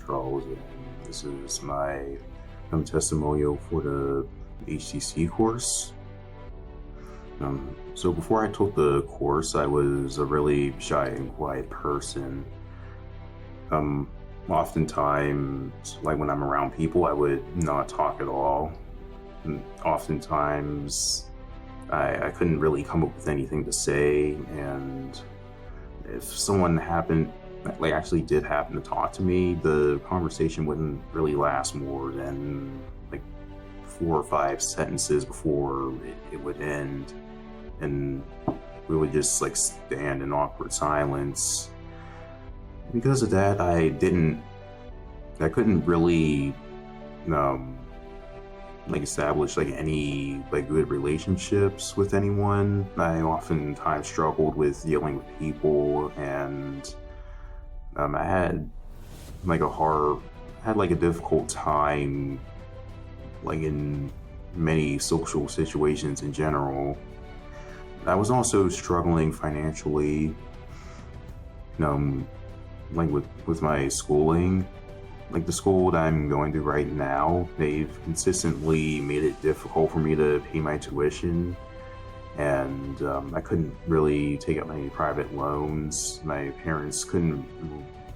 Charles, and this is my testimonial for the HTC course. So before I took the course, I was a really shy and quiet person. Oftentimes, like when I'm around people, I would not talk at all. And oftentimes, I couldn't really come up with anything to say, and if someone actually did happen to talk to me, the conversation wouldn't really last more than like 4 or 5 sentences before it would end, and we would just like stand in awkward silence. Because of that, I couldn't really establish like any like good relationships with anyone. I oftentimes struggled with dealing with people, and I had a difficult time like in many social situations in general. I was also struggling financially, like with my schooling. Like the school that I'm going to right now, they've consistently made it difficult for me to pay my tuition, and I couldn't really take out any private loans. My parents couldn't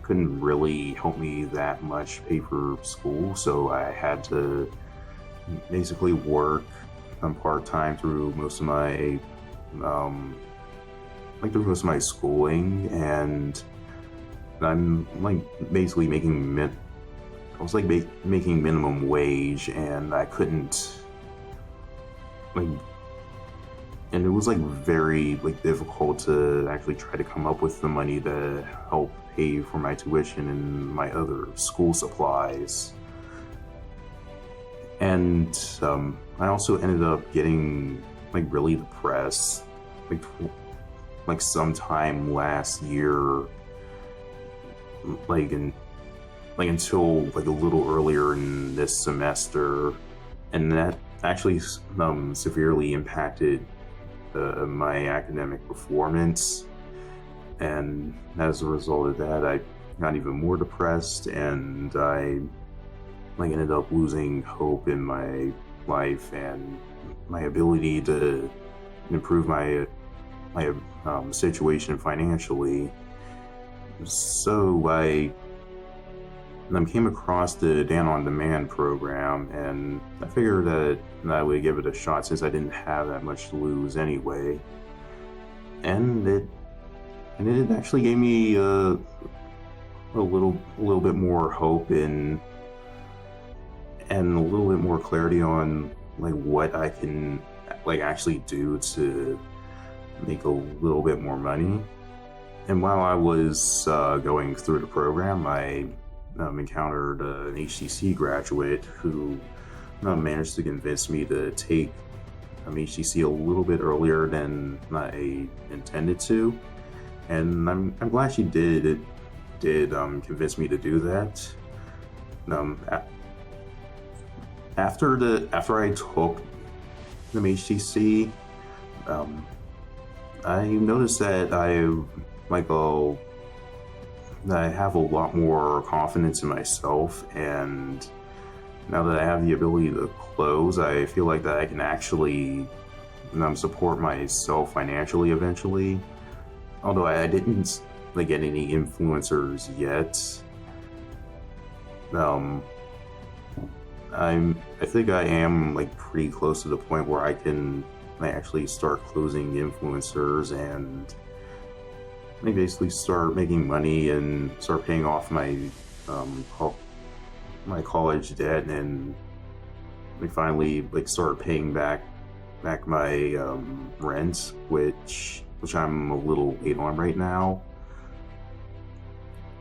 really help me that much pay for school, so I had to basically work part-time through most of my schooling, and I'm like basically making minimum wage, and I couldn't and it was like very difficult to actually try to come up with the money to help pay for my tuition and my other school supplies. And I also ended up getting really depressed sometime last year, until a little earlier in this semester, and that actually severely impacted my academic performance. And as a result of that, I got even more depressed, and I ended up losing hope in my life and my ability to improve my situation financially. So I came across the Dan on Demand program, and I figured that I would give it a shot since I didn't have that much to lose anyway. And it actually gave me a little bit more hope and a little bit more clarity on what I can actually do to make a little bit more money. And while I was going through the program, I encountered an HTC graduate who managed to convince me to take HTC a little bit earlier than I intended to, and I'm glad she did convince me to do that. After I took the HTC, I noticed that I have a lot more confidence in myself, and now that I have the ability to close, I feel like that I can actually support myself financially eventually. Although I didn't get any influencers yet. I think I am pretty close to the point where I can actually start closing influencers and basically start making money and start paying off my my college debt, and finally start paying back my rent, which I'm a little late on right now.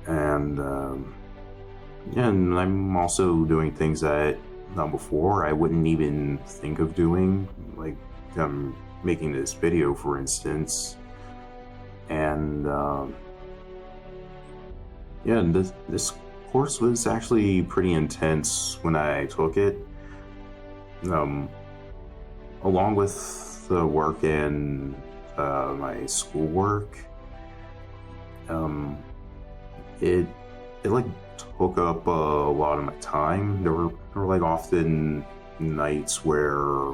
And and I'm also doing things that before I wouldn't even think of doing, like making this video, for instance. And this course was actually pretty intense when I took it. Along with the work and my schoolwork, it took up a lot of my time. There were like often nights where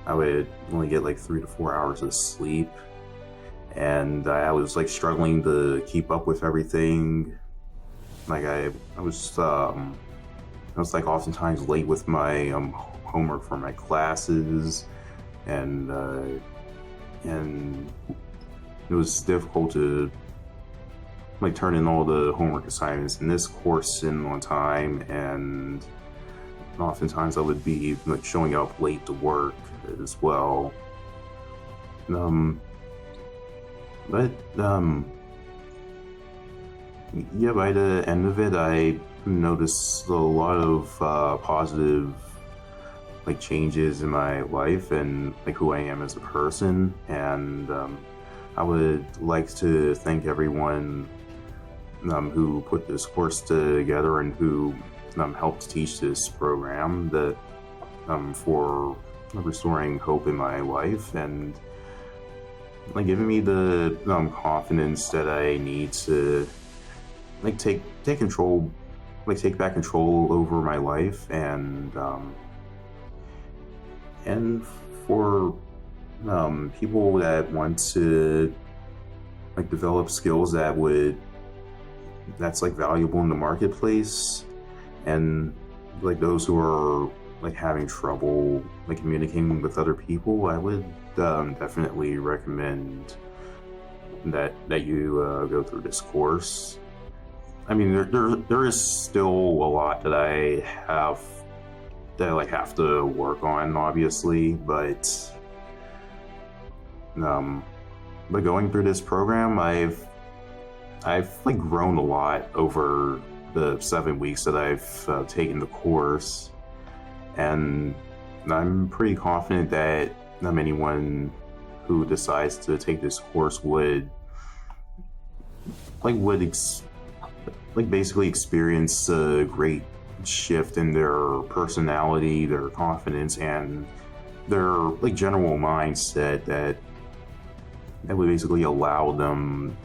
I would only get like 3 to 4 hours of sleep, and I was like struggling to keep up with everything. Like I was like oftentimes late with my homework for my classes, and it was difficult to like turn in all the homework assignments in this course in on time, and oftentimes I would be like showing up late to work as well. But yeah, by the end of it, I noticed a lot of positive like changes in my life and like who I am as a person, and I would like to thank everyone who put this course together and who helped teach this program that for restoring hope in my life and like giving me the confidence that I need to like take control, like take back control over my life, and for people that want to like develop skills that's like valuable in the marketplace, and like those who are like having trouble like communicating with other people, I would definitely recommend that you go through this course. I mean, there is still a lot that I have to work on, obviously, but going through this program, I've like grown a lot over the 7 weeks that I've taken the course, and I'm pretty confident that anyone who decides to take this course would basically experience a great shift in their personality, their confidence, and their like general mindset that would basically allow them,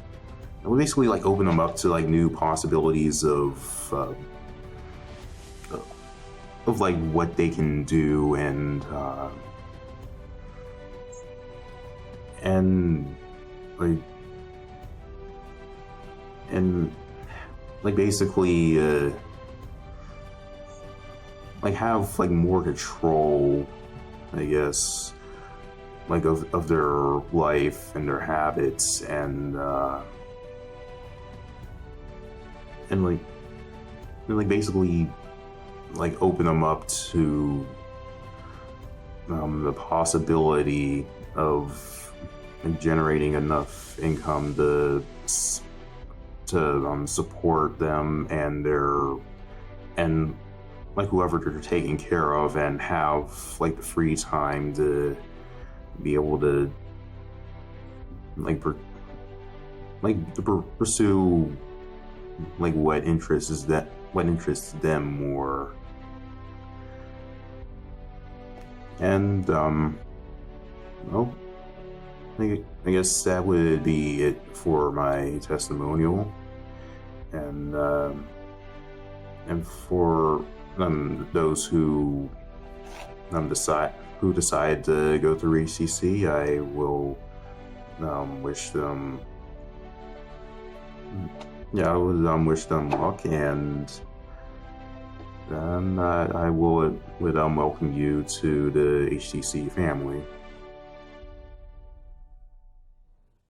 it would basically like open them up to like new possibilities of like what they can do, and basically like have like more control, I guess, like of their life and their habits, and basically like open them up to the possibility of like generating enough income to support them and like whoever they're taking care of, and have like the free time to be able to pursue like what interests them more. And well, I guess that would be it for my testimonial, and for those who decide to go through HTC, I will wish them, I would wish them luck, and I would welcome you to the HTC family.